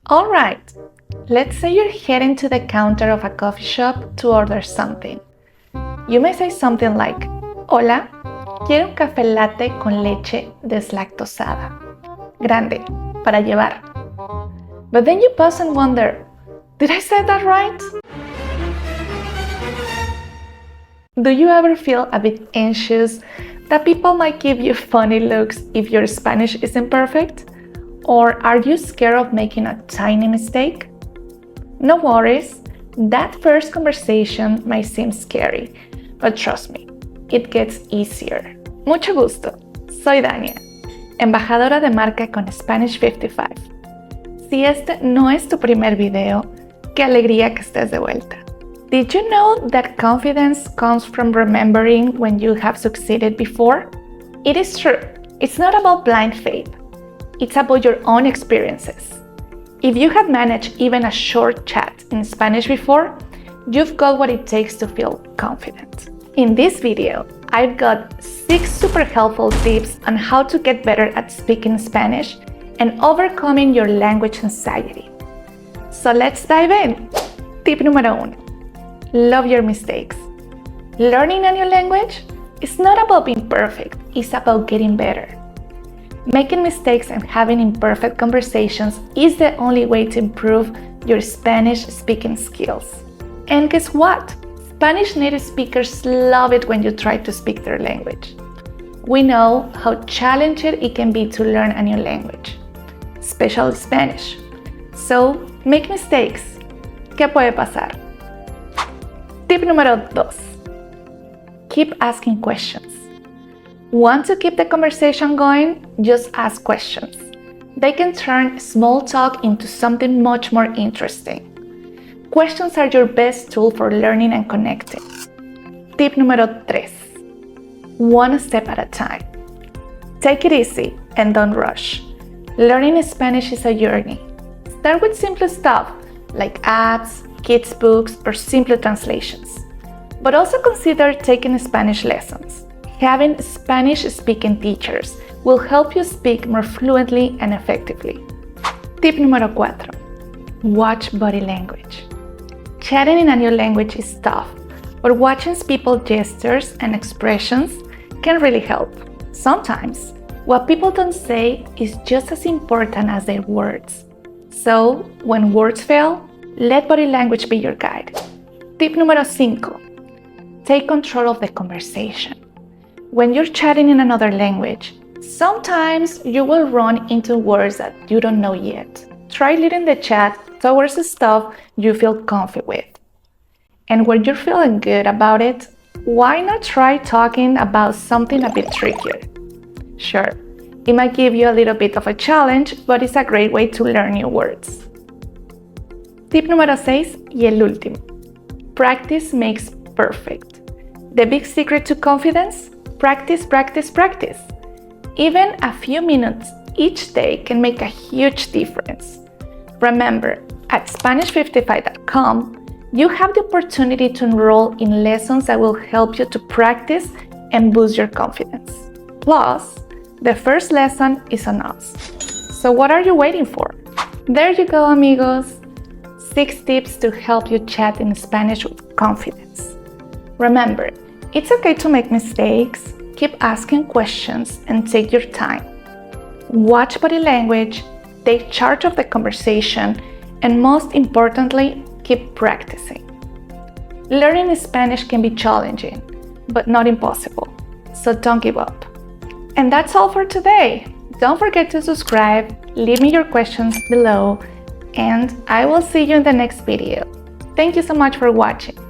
Alright, let's say you're heading to the counter of a coffee shop to order something. You may say something like, Hola, quiero un café latte con leche deslactosada. Grande, para llevar. But then you pause and wonder, did I say that right? Do you ever feel a bit anxious that people might give you funny looks if your Spanish isn't perfect? Or are you scared of making a tiny mistake? No worries, that first conversation might seem scary, but trust me, it gets easier. Mucho gusto, soy Dania, embajadora de marca con Spanish 55. Si este no es tu primer video, qué alegría que estés de vuelta. Did you know that confidence comes from remembering when you have succeeded before? It is true, it's not about blind faith. It's about your own experiences. If you have managed even a short chat in Spanish before, you've got what it takes to feel confident. In this video, I've got 6 super helpful tips on how to get better at speaking Spanish and overcoming your language anxiety. So let's dive in. Tip número 1. Love your mistakes. Learning a new language is not about being perfect, it's about getting better. Making mistakes and having imperfect conversations is the only way to improve your Spanish speaking skills. And guess what? Spanish native speakers love it when you try to speak their language. We know how challenging it can be to learn a new language, especially Spanish. So, make mistakes. ¿Qué puede pasar? Tip número 2. Keep asking questions. Want to keep the conversation going? Just ask questions. They can turn small talk into something much more interesting. Questions are your best tool for learning and connecting. Tip número 3. One step at a time. Take it easy and don't rush. Learning Spanish is a journey. Start with simple stuff like apps, kids' books, or simple translations. But also consider taking Spanish lessons. Having Spanish-speaking teachers will help you speak more fluently and effectively. Tip número 4. Watch body language. Chatting in a new language is tough, but watching people's gestures and expressions can really help. Sometimes, what people don't say is just as important as their words. So, when words fail, let body language be your guide. Tip número 5. Take control of the conversation. When you're chatting in another language, sometimes you will run into words that you don't know yet. Try leading the chat towards the stuff you feel comfy with. And when you're feeling good about it, why not try talking about something a bit trickier? Sure, it might give you a little bit of a challenge, but it's a great way to learn new words. Tip número 6 y el último. Practice makes perfect. The big secret to confidence? Practice, practice, practice. Even a few minutes each day can make a huge difference. Remember, at Spanish55.com, you have the opportunity to enroll in lessons that will help you to practice and boost your confidence. Plus, the first lesson is on us. So what are you waiting for? There you go, amigos. 6 tips to help you chat in Spanish with confidence. Remember, it's okay to make mistakes, keep asking questions, and take your time. Watch body language, take charge of the conversation, and most importantly, keep practicing. Learning Spanish can be challenging, but not impossible, so don't give up. And that's all for today. Don't forget to subscribe, leave me your questions below, and I will see you in the next video. Thank you so much for watching.